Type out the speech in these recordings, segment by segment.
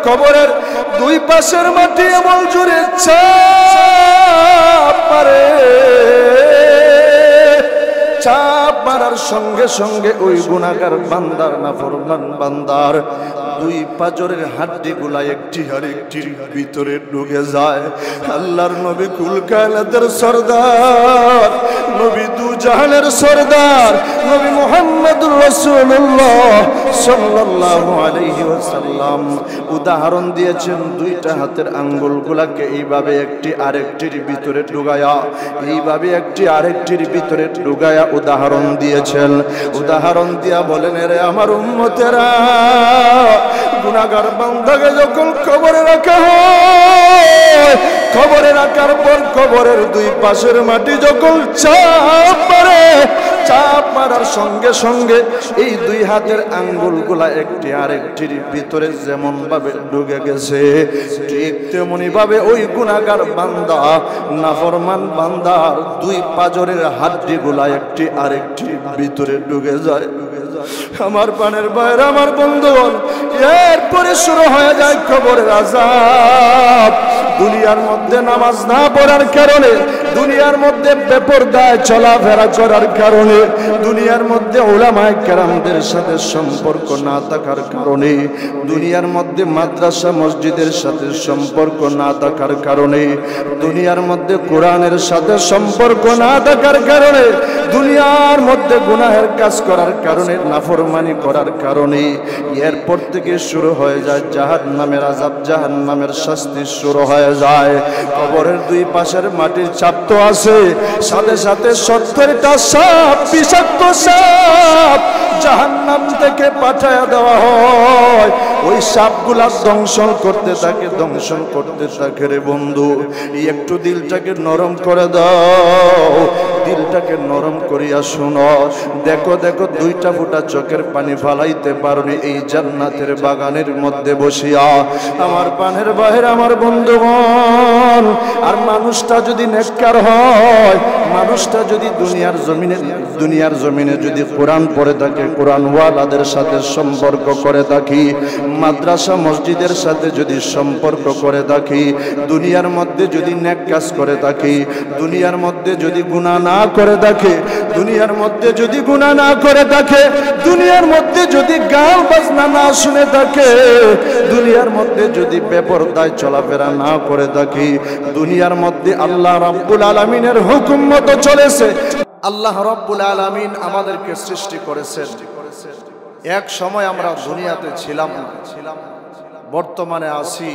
কবরের দুই পাশের মাটি এমন জোরে চাপ মারে, চাপ মারার সঙ্গে সঙ্গে ওই গুনাহগার বান্দার, নাফরমান বান্দার দুই পাজরের হাড্ডিগুলা একটি আর একটির ভিতরে ঢুকে যায়। আল্লাহর নবী কুল কায়নাতের সরদার, নবী দু জাহানের সরদার, নবী মুহাম্মদুর রাসূলুল্লাহ সাল্লাল্লাহু আলাইহি ওয়াসাল্লাম উদাহরণ দিয়েছেন দুইটা হাতের আঙ্গুলগুলাকে এইভাবে একটি আরেকটির ভিতরে ঢুকায়া, এইভাবে একটি আরেকটির ভিতরে ঢুকায়া উদাহরণ দিয়েছেন। উদাহরণ দিয়া বলেন, রে আমার উম্মতেরা, গুনাহগার বান্দাকে যখন কবরে রাখা হয়, কবরে রাখার পর কবরের দুই পাশের মাটি যখন চাপ মারে, চাপ মারার সঙ্গে সঙ্গে এই দুই হাতের আঙ্গুলগুলা একটি আরেকটির ভিতরে যেমন ভাবে ঢুকে গেছে, ঠিক তেমনি ভাবে ওই গুনাহগার বান্দা, নাফরমান বান্দার দুই পাজরের হাড্ডিগুলা একটি আরেকটির ভিতরে ঢুকে যায়। আমার প্রাণের ভাইর, আমার বন্ধুগণ, এরপরে শুরু হয়ে যায় কবরের আযাব। দুনিয়ার মধ্যে নামাজ না পড়ার কারণে, দুনিয়ার মধ্যে বেপরদায় চলাফেরা করার কারণে, দুনিয়ার মধ্যে উলামায়ে কেরামদের সাথে সম্পর্ক না থাকার কারণে, দুনিয়ার মধ্যে মাদ্রাসা মসজিদের সাথে সম্পর্ক না থাকার কারণে, দুনিয়ার মধ্যে কোরআনের সাথে সম্পর্ক না থাকার কারণে, দুনিয়ার মধ্যে গুনাহের কাজ করার কারণে, নাফরমানি করার কারণে এরপর থেকে শুরু হয়ে যায় জাহান্নামের আযাব, জাহান্নামের শাস্তি শুরু হয়ে যায়। কবরের দুই পাশের মাটির চাপ তো আছে, সাথে সাথে 70টা সাপ, বিষাক্ত সাপ জাহান্নাম থেকে পাঠায়া দেওয়া হয়। ওই সাপগুলা দংশন করতে থাকে, দংশন করতে থাকে। রে বন্ধু, একটু দিলটাকে নরম করে দাও, দিলটাকে নরম করিয়া শুনো। দেখো দেখো, দুইটা ফোঁটা চোখের পানি ফালাইতে পারনি এই জান্নাতের বাগানের মধ্যে বসিয়া। আমার পানের বাহির, আমার বন্ধুগণ, আর মানুষটা যদি নেককার হয়, মানুষটা যদি দুনিয়ার জমিনে যদি কোরআন পড়ে থাকে, কোরআন ওয়ালাদের সাথে সম্পর্ক করে থাকি, মাদ্রাসা মসজিদের সাথে যদি সম্পর্ক করে থাকি, দুনিয়ার মধ্যে যদি নেক কাজ করে থাকি, দুনিয়ার মধ্যে যদি গুনাহ না করে থাকে, দুনিয়ার মধ্যে যদি গুনাহ না করে থাকে, দুনিয়ার মধ্যে যদি গান বাজনা না শুনে থাকে, দুনিয়ার মধ্যে যদি বেপরদায় চলাফেরা না করে থাকি, দুনিয়ার মধ্যে আল্লাহ রাব্বুল আলামিনের হুকুম মতো চলেছে। আল্লাহ রাব্বুল আলামিন আমাদেরকে সৃষ্টি করেছেন। এক সময় আমরা দুনিয়াতে ছিলাম না, বর্তমানে আছি।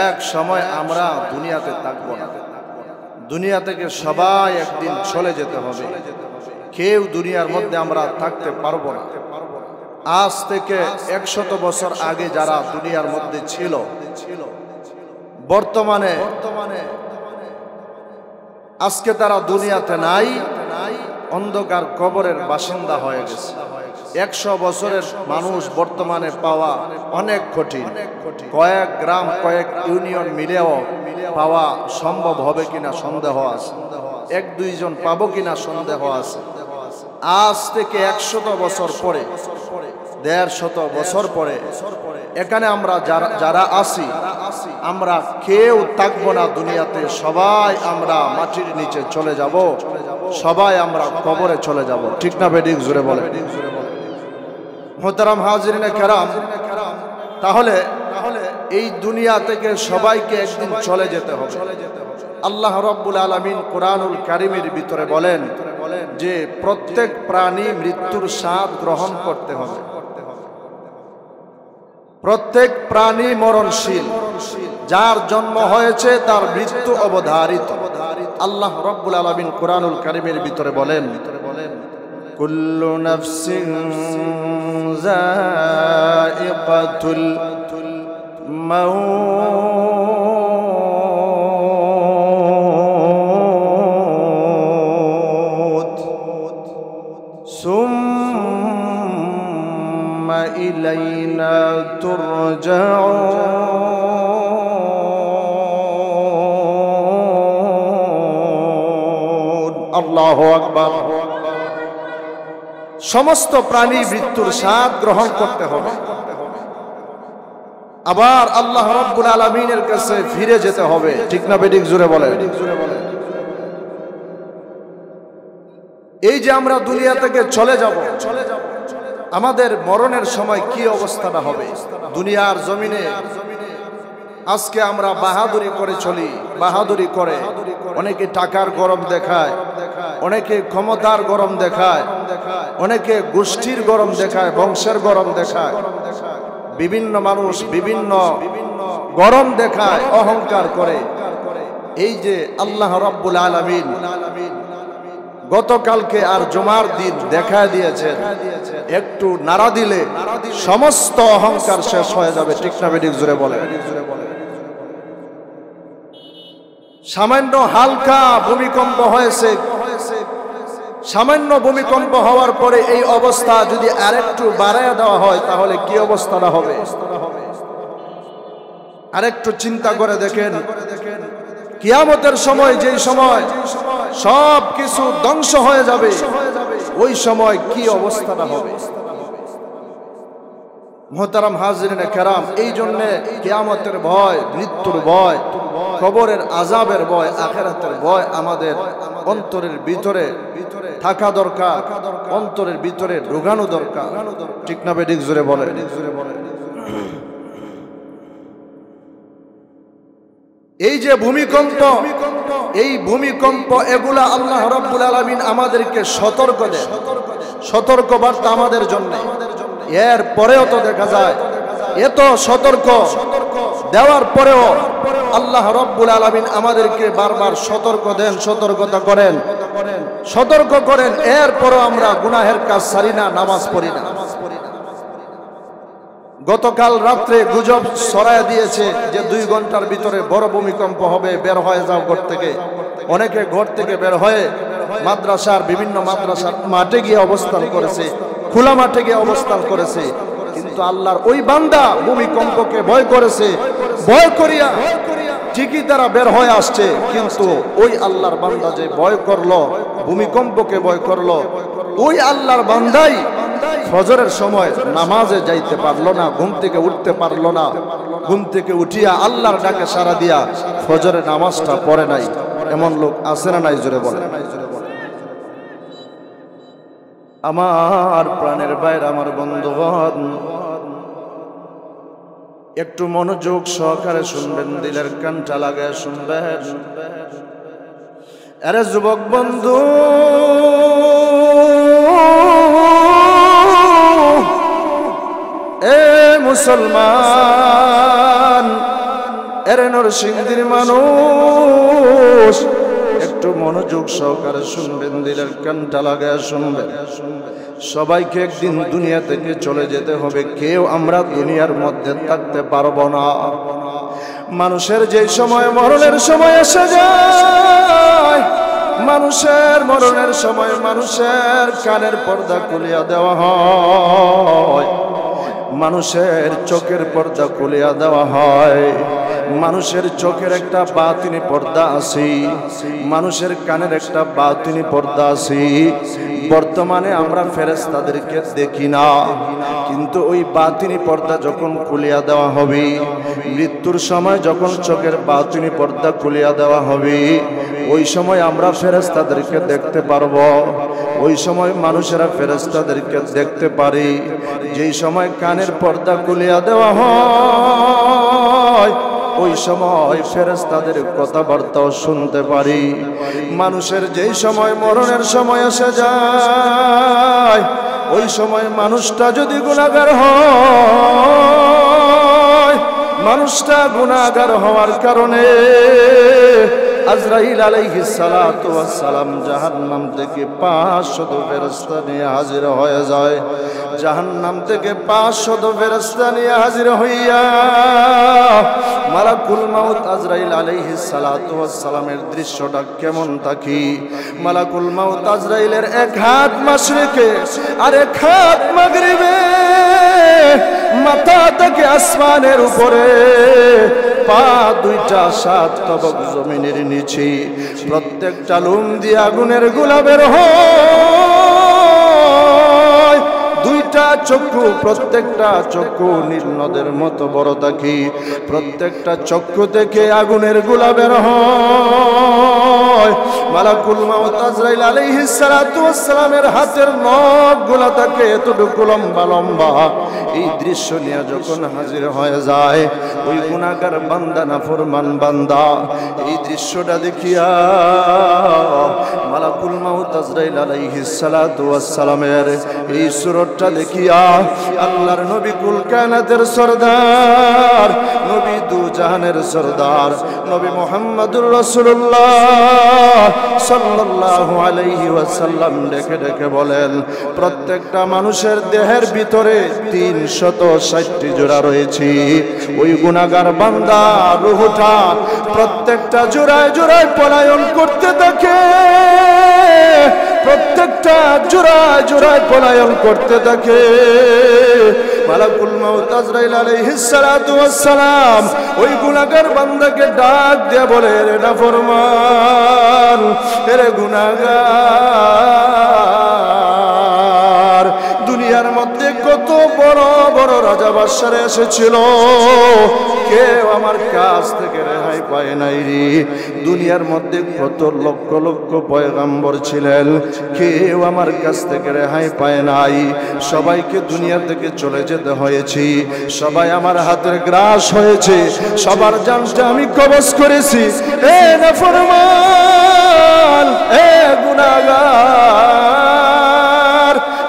এক সময় আমরা দুনিয়াতে থাকবো না। দুনিয়া থেকে সবাই একদিন চলে যেতে হবে। কেউ দুনিয়ার মধ্যে আমরা থাকতে পারবো না। আজ থেকে 100 বছর আগে যারা দুনিয়ার মধ্যে ছিল, বর্তমানে আজকে তারা দুনিয়াতে নাই, অন্ধকার কবরের বাসিন্দা হয়ে গেছে। 100 বছরের মানুষ বর্তমানে পাওয়া অনেক কঠিন। কয়েক গ্রাম, কয়েক ইউনিয়ন মিলেও পাওয়া সম্ভব হবে কিনা সন্দেহ আছে। 1-2 জন পাবো কিনা সন্দেহ আছে। আজ থেকে 100 বছর পরে, 150 বছর পরে এখানে আমরা যারা আছি, আমরা কেউ থাকবো না দুনিয়াতে। সবাই আমরা মাটির নিচে চলে যাব, সবাই আমরা কবরে চলে যাব। ঠিক না বেঠিক? জোরে বলে। মুহতারাম হাজিরিনে কেরাম, তাহলে এই দুনিয়া থেকে সবাইকে একদিন চলে যেতে হবে। আল্লাহ রাব্বুল আলামিন কোরআনুল কারীমের ভিতরে বলেন যে প্রত্যেক প্রাণী মৃত্যুর স্বাদ গ্রহণ করতে হবে। প্রত্যেক প্রাণী মরণশীল, যার জন্ম হয়েছে তার মৃত্যু অবধারিত। আল্লাহ রাব্বুল আলামিন কোরআনুল কারীমের ভিতরে বলেন, কুল্লু নাফসিন যায়িকাতুল মাউত সুম্মা ইলাইনা তুরজাউন। আল্লাহু আকবার। সমস্ত প্রাণী মৃত্যুর স্বাদ গ্রহণ করতে হবে। আবার আল্লাহ রাব্বুল আলামিনের কাছে ফিরে যেতে হবে, ঠিক না বেঠিক? জোরে বলেন। এই যে আমরা দুনিয়া থেকে চলে যাব, আমাদের মরণের সময় কি অবস্থাটা হবে? দুনিয়ার জমিনে আজকে আমরা বাহাদুরি করে চলি, বাহাদুরি করে অনেকে টাকার গরম দেখায়, অনেকে ক্ষমতার গরম দেখায়, অনেকে গোষ্ঠীর গরম দেখায়, বংশের গরম দেখায়, বিভিন্ন মানুষ বিভিন্ন গরম দেখায়, অহংকার করে। এই যে আল্লাহ রাব্বুল আলামিন গতকালকে আর জুমার দিন দেখা দিয়েছেন, একটু নাড়া দিলে সমস্ত অহংকার শেষ হয়ে যাবে, ঠিক না বেঠিক? জোরে বলে। সামান্য হালকা ভূমিকম্প হয়েছে, সামান্য ভূমিকম্প হওয়ার পরে এই অবস্থা যদি আরেকটু বাড়ায় দেওয়া হয় তাহলে কি অবস্থাটা হবে? আরেকটু চিন্তা করে দেখেন, কিয়ামতের সময় যেই সময় সব কিছু ধ্বংস হয়ে যাবে, ওই সময় কি অবস্থাটা হবে? মুহতারাম হাজিরিনে কেরাম, এই জন্য কিয়ামতের ভয়, মৃত্যুর ভয়, কবরের আযাবের ভয়, আখিরাতের ভয় আমাদের অন্তরের ভিতরে থাকা দরকার, অন্তরের ভিতরে ঢোকানো দরকার, ঠিক না বেঠিক? জোরে বলে। এই যে ভূমিকম্প, এই ভূমিকম্প এগুলা আল্লাহ রাব্বুল আলামিন আমাদেরকে সতর্ক দেন, সতর্ক বার্তা আমাদের জন্য। এর পরেও তো দেখা যায় এত সতর্ক দেওয়ার পরেও আল্লাহ রাব্বুল আলামিন আমাদেরকে বারবার সতর্ক দেন, সতর্কতা করেন, সতর্ক করেন, এরপরও আমরা গুনাহের কাজ ছাড়ি না, নামাজ পড়ি না। গতকাল রাত্রে গুজব ছড়ায় দিয়েছে যে 2 ঘন্টার ভিতরে বড় ভূমিকম্প হবে, বের হয়ে যাও ঘর থেকে। অনেকে ঘর থেকে বের হয়ে মাদ্রাসার বিভিন্ন মাদ্রাসার মাঠে গিয়ে অবস্থান করেছে, খোলা মাঠে গিয়ে অবস্থান করেছে। কিন্তু আল্লাহর ওই বান্দা ভূমিকম্পকে ভয় করেছে, ভয় করিয়া ঠিকই তারা বের হয়ে আসছে। কিন্তু ওই আল্লাহর বান্দা যে ভয় করলো, ভূমিকম্পকে ভয় করলো, ওই আল্লাহর বান্দাই ফজরের সময় নামাজে যাইতে পারলো না, ঘুম থেকে উঠতে পারলো না, ঘুম থেকে উঠিয়া আল্লাহর ডাকে সাড়া দিয়া ফজরের নামাজটা পড়ে নাই। এমন লোক আছে না নাই? জোরে বলে। আমার প্রাণের বাইরে, আমার বন্ধুগণ, একটু মনোযোগ সহকারে শুনবেন, দিলের কানটা লাগায় শুনবেন। আরে যুবক বন্ধু, এ মুসলমান, এরে নরসিংদীর মানুষ, একটু মনোযোগ সহকারে শুনবেন, দিলের কানটা লাগায় শুনবেন। সবাইকে একদিন দুনিয়া থেকে চলে যেতে হবে, কেউ আমরা দুনিয়ার মধ্যে থাকতে পারবো না। মানুষের যে সময় মরণের সময় এসে যায়, মানুষের মরণের সময় মানুষের কানের পর্দা খুলিয়া দেওয়া হয়, মানুষের চোখের পর্দা খুলিয়া দেওয়া হয়। মানুষের চোখের একটা বাতিনি পর্দা আছে, মানুষের কানের একটা বাতিনি পর্দা আছে। বর্তমানে আমরা ফেরেশতাদেরকে দেখি না, কিন্তু ওই বাতিনি পর্দা যখন খুলিয়া দেওয়া হবে, মৃত্যুর সময় যখন চোখের বাতিনি পর্দা খুলিয়া দেওয়া হবে, ওই সময় আমরা ফেরেশতাদেরকে দেখতে পারবো। ওই সময় মানুষেরা ফেরেশতাদেরকে দেখতে পারে। যেই সময় কানের পর্দা খুলিয়া দেওয়া হয়, ওই সময় ফেরেশতাদের কথাবার্তাও শুনতে পারি। মানুষের যেই সময় মরণের সময় এসে যায়, ওই সময় মানুষটা যদি গুনাহগার হয়, মানুষটা গুনাহগার হওয়ার কারণে আজরাইল আলাইহিস সালাতু ওয়াস সালাম জাহান্নাম থেকে 500 ফেরেশতা নিয়ে হাজির হয়ে যায়। জাহান্নাম থেকে 500 ফেরেশতা নিয়ে হাজির হইয়া মালাকুল মাউত আজরাইল আলাইহিস সালাতু ওয়াস সালামের দৃশ্যটা কেমন থাকে? মালাকুল মাউত আজরাইলের এক হাত মাশরিকে আর এক হাত মাগরিবে, মাথা থেকে আসমানের উপরে, পা দুইটা 7 তবক জমিনের নিচে, প্রত্যেকটা লুম দিয়ে আগুনের গোলা বের হয়। দুইটা চক্ষু, প্রত্যেকটা চক্ষু নীল নদের মতো বড় থাকে, প্রত্যেকটা চক্ষু থেকে আগুনের গোলা বের হয়। মালাকুল মাউত আজরাইল আলাইহিস সালাতু ওয়াস সালামের হাতের নখগুলা থাকে এতটুকু লম্বা লম্বা। এই দৃশ্য নিয়ে যখন হাজির হয়ে যায় ওই গুনাহগার বান্দা, নাফরমান বান্দা, এই দৃশ্যটা দেখিয়া মালাকুল মাউত আজরাইল আলাইহিস সালাতু ওয়াস সালামের এই সুরতটা দেখিয়া আল্লাহর নবী কুল কায়নাতের সরদার, নবী দু জাহানের সরদার, নবী মুহাম্মদুর রাসূলুল্লাহ সাল্লাল্লাহু আলাইহি ওয়াসাল্লাম ডেকে ডেকে বলেন, প্রত্যেকটা মানুষের দেহের ভিতরে 360টি জোড়া রয়েছে। ওই গুনাহগার বান্দা রূহটা প্রত্যেকটা জোড়ায় জোড়ায় পলায়ন করতে থাকে, প্রত্যেকটা জোড়ায় জোড়ায় পলায়ন করতে থাকে। মালাকুল মাউত আজরাইল আলাইহিস সালাতু ওয়াস সালাম ওই গুনাহগার বান্দাকে ডাক দিয়ে বলে, রে নাফরমান, রে গুনাহগার, দুনিয়ার মধ্যে কত বড় বড় রাজা বাদশারা এসেছিল, কেউ আমার কাছ থেকে রেহাই পায় নাই রে। দুনিয়ার মধ্যে কত লক্ষ লক্ষ পয়গম্বর ছিলেন, কেউ আমার কাছ থেকে রেহাই পায় নাই। সবাইকে দুনিয়া থেকে চলে যেতে হয়েছে, সবাই আমার হাতের গ্রাস হয়েছে, সবার জানটা আমি কবজ করেছি। এ নাফরমান, এ গুনাহগার,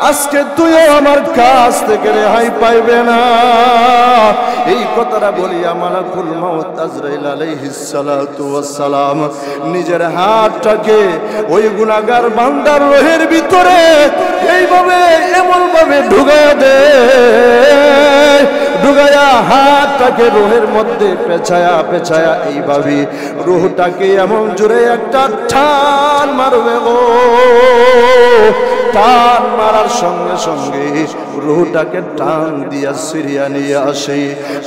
আজকে তুইও আমার কাছ থেকে রেহাই পাইবে না। এই কথাটা বলিয়া মালাকুল মাউত আজরাইল আলাইহিস সালাতু ওয়াস সালাম নিজের হাতটাকে ওই গুনাহগার বান্দার রোহের ভিতরে এইভাবে এমন ভাবে ঢুকায়া দেয়, ঢুকায়া হাতটাকে রোহের মধ্যে পেছায়া পেছায়া এইভাবে রুহটাকে এমন জোরে একটা টান মারবে গো। টান মারার সঙ্গে সঙ্গে রুহটাকে টান দিয়া সিরিয়া নিয়ে আসে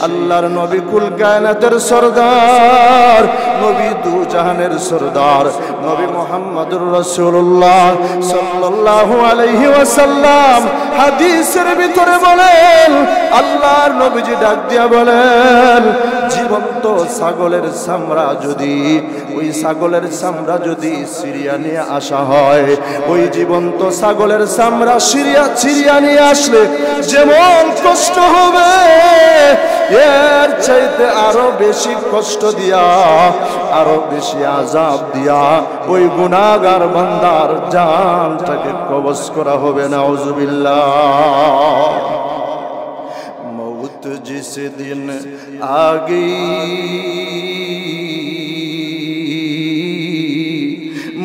আল্লাহর নবী কুল কায়নাতের সরদার, নবী দু জাহানের সরদার, নবী মুহাম্মদুর রাসূলুল্লাহ সাল্লাল্লাহু আলাইহি ওয়াসাল্লাম হাদিসের ভিতরে বলেন, আল্লাহর নবীজি ডাক দিয়া বলেন, জীবন্ত ছাগলের চামড়া যদি, ওই ছাগলের চামড়া যদি সিরিয়া নিয়ে আসা হয়, ওই জীবন্ত ছাগলের চামড়া সিরিয়া নিয়ে আসলে যেমন কষ্ট হবে, এর চাইতে আরো বেশি কষ্ট দিয়া, আরো বেশি আযাব দিয়া ওই গুনাহগার বান্দার জানটাকে কবজ করা হবে। নাউযুবিল্লাহ। মৌত জিস দিন আ গई,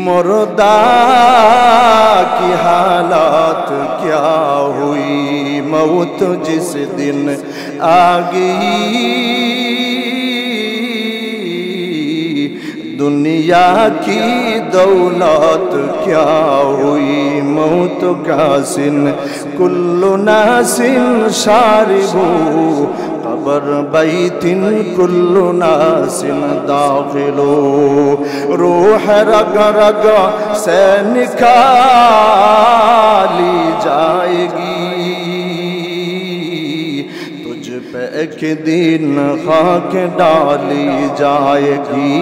मुर्दा की हालत क्या हुई, मौत जिस दिन आ गई, दुनिया की दौलत क्या हुई, मौत का सिन कुल्लु नासिन शारिबू, कबर बैतिन कुल्लु नासिन दाखिलो, रूह रग रग से निकाली जाएगी, तुझ पे एक दिन खाक डाली जाएगी,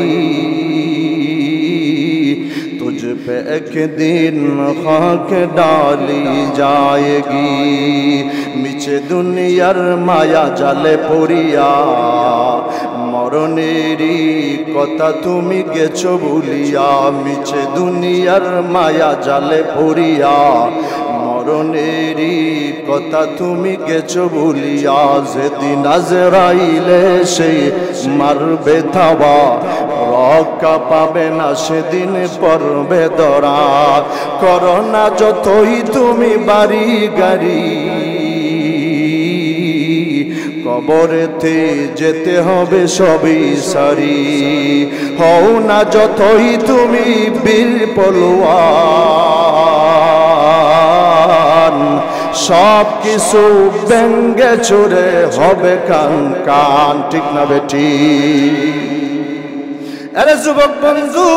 तुझ पे एक दिन खाक डाली जाएगी, मिचे दुनियार माया जाले पड़िया, মরণেরই কথা তুমি গেছো ভুলিয়া, মিছে দুনিয়ার মায়া জালে পড়িয়া, মরণেরই কথা তুমি গেছো ভুলিয়া, যেদিন আজরাইলে সেই মারবে থাবা, রক্ষা পাবে না সেদিন পড়বে ধরা, করোনা যতই তুমি বাড়ি গাড়ি, কবরেতে যেতে হবে সবই সারি, হও না যতই তুমি বীর পলোয়ান, সব কিছু ব্যঙ্গে চুরে হবে কান কান। ঠিক না বেটি? আরে যুবক বন্ধু,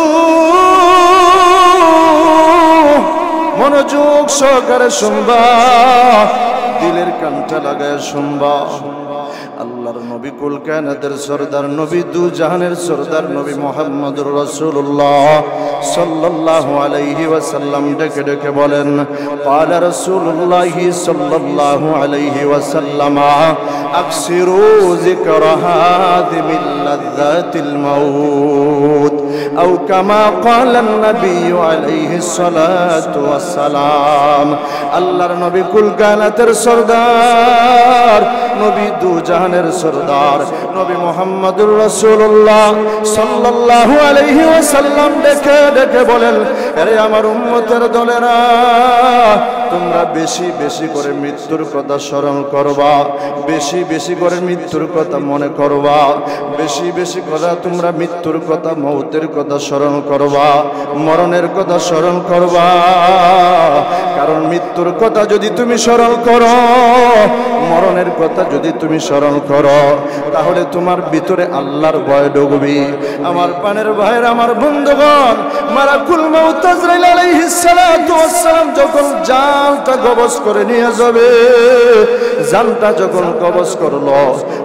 মনোযোগ সহকারে শুনবা, দিলের কানটা লাগায় শুনবা। আল্লাহর নবী কুল কায়নাতের সরদার নবী দু জাহানের সরদার নবী মুহাম্মদুর রাসূলুল্লাহ সাল্লাল্লাহু আলাইহি ওয়াসাল্লাম ডেকে ডেকে বলেন, ক্বালা রাসূলুল্লাহ সাল্লাল্লাহু আলাইহি ওয়াসাল্লাম আকসিরু যিকরা হাদিমিল লাযাতিল মাউত আও কামা ক্বালা নবী আলাইহিস সালাতু ওয়াসসালাম। আল্লাহর নবী কুল কায়নাতের সরদার নবী দু জাহানের সরদার নবী মুহাম্মদুর রাসূলুল্লাহ সাল্লাল্লাহু আলাইহি ওয়াসাল্লাম ডেকে ডেকে বলেন, আরে আমার উম্মতের দলেরা, তোমরা বেশি বেশি করে মৃত্যুর কথা স্মরণ করবা, বেশি বেশি করে মৃত্যুর কথা মনে করবা, বেশি বেশি করে তোমরা মৃত্যুর কথা মৌতের কথা স্মরণ করবা, মরণের কথা স্মরণ করবা। কারণ মৃত্যুর কথা যদি তুমি স্মরণ করো, মরণের কথা যদি তুমি স্মরণ করো, তাহলে তোমার ভিতরে আল্লাহর ভয় ঢুকবে। আমার পানের ভাইয়ের, আমার বন্ধুগণ, মালাকুল মউত আজরাইল আলাইহিস সালাতু ওয়াস সালাম যখন জানটা কবজ করে নিয়ে যাবে, জানটা যখন কবজ করলো,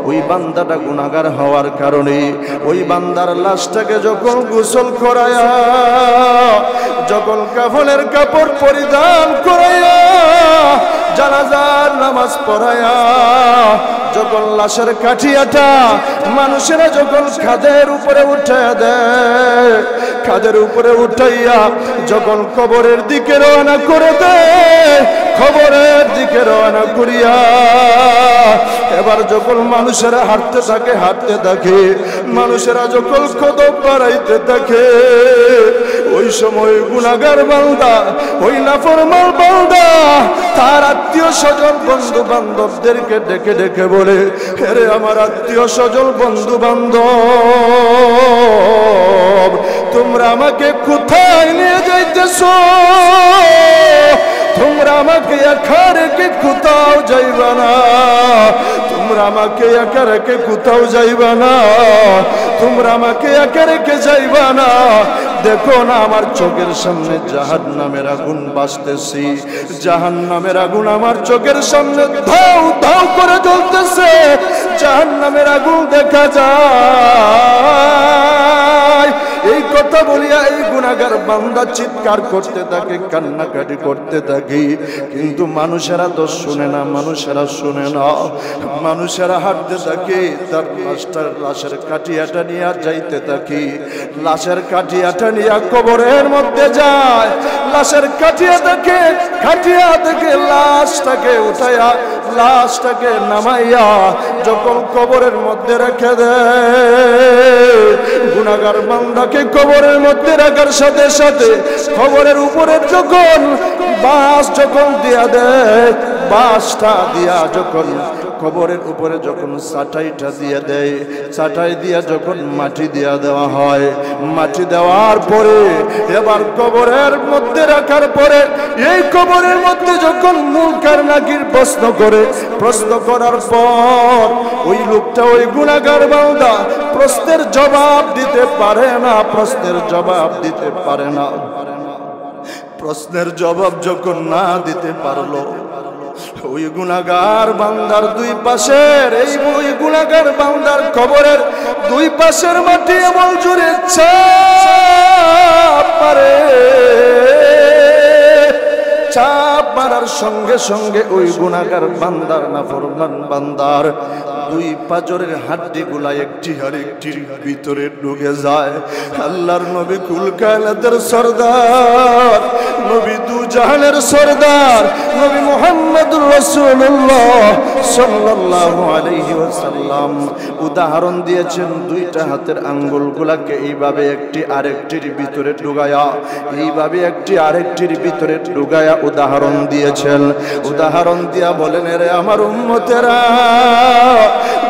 ওই বান্দাটা গুনাহগার হওয়ার কারণে ওই বান্দার লাশটাকে যখন গোসল করায়া, যখন কাফনের কাপড় পরিধান করায়া, জানাজার নামাজ পড়ায়া, যখন লাশের কাঠিয়াটা মানুষেরা যখন খাদের উপরে উঠে দেয়, খাদের উপরে উঠাইয়া যখন কবরের দিকে রওনা করে দেয়, কবরের দিকে রওনা করিয়া এবার যখন মানুষেরা হাঁটতে থাকে, হাঁটতে থাকে, মানুষেরা যখন কদম বাড়াইতে থাকে, ওই সময় গুনাহগার বান্দা, ওই নাফরমান বান্দা তার আত্মীয় স্বজন বন্ধু বান্ধবদেরকে ডেকে ডেকে বলে, আরে আমার আত্মীয় স্বজন বন্ধু বান্ধব, তোমরা আমাকে কোথায় নিয়ে যাইতেছো? তোমরা আমাকে একা রেখে কোথাও যাইবা না, তোমরা আমাকে একা রেখে কোথাও যাইবা না, তোমরা আমাকে একা রেখে যাইবা না। দেখো না আমার চোখের সামনে জাহান্নামের আগুন বাজতেছি, জাহান্নামের আগুন আমার চোখের সামনে ধাউ ধাউ করে জ্বলতেছে, জাহান্নামের আগুন দেখা যায়। এই কথা বলিয়া এই গুনাহগার বান্দা চিৎকার করতে থাকে, কান্নাকাটি করতে থাকে, কিন্তু মানুষেরা তো শুনে না, মানুষেরা শুনে না, মানুষেরা হাঁটতে থাকে, তার লাশের কাঠিয়াটা নিয়ে যাইতে থাকে, লাশের কাঠিয়াটা নিয়ে কবরের মধ্যে যায়, লাশের কাঠিয়া থেকে লাশটাকে উঠাইয়া, লাশটাকে নামাইয়া যখন কবরের মধ্যে রেখে দেয়, গুনাহগার বান্দাকে কবরের মধ্যে রাখার সাথে সাথে কবরের উপরে যখন বাঁশ যখন দিয়া দেয়, বাঁশটা দিয়া যখন কবরের উপরে যখন চাটাইটা দিয়ে দেয়, চাটাই দিয়া যখন মাটি দিয়া দেওয়া হয়, মাটি দেওয়ার পরে এবার কবরের মধ্যে রাখার পরে এই কবরের মধ্যে যখন মুনকার নাকির প্রশ্ন করে, প্রশ্ন করার পর ওই লোকটা, ওই গুনাহগার বান্দা প্রশ্নের জবাব দিতে পারে না, প্রশ্নের জবাব দিতে পারে না। প্রশ্নের জবাব যখন না দিতে পারলো, ওই গুনাহগার বান্দার দুই পাশের, এই ওই গুনাহগার বান্দার কবরের দুই পাশের মাটি এমন জোরে চাপ মারে, চাপ মারার সঙ্গে সঙ্গে ওই গুনাহগার বান্দার, নাফরমান বান্দার দুই পাজরের হাড্ডি গুলা একটি আর একটির ভিতরে ঢুকে যায়। আল্লাহর নবী কুল কায়নাতের সরদার নবী দু জাহানের সরদার নবী মুহাম্মদুর রাসূলুল্লাহ সাল্লাল্লাহু আলাইহি ওয়াসাল্লাম উদাহরণ দিয়েছেন, দুইটা হাতের আঙ্গুলগুলাকে এইভাবে একটি আরেকটির ভিতরে ঢুকায়া, এইভাবে একটি আরেকটির ভিতরে ঢুকায়া উদাহরণ দিয়েছেন। উদাহরণ দিয়া বলেন, রে আমার উম্মতেরা,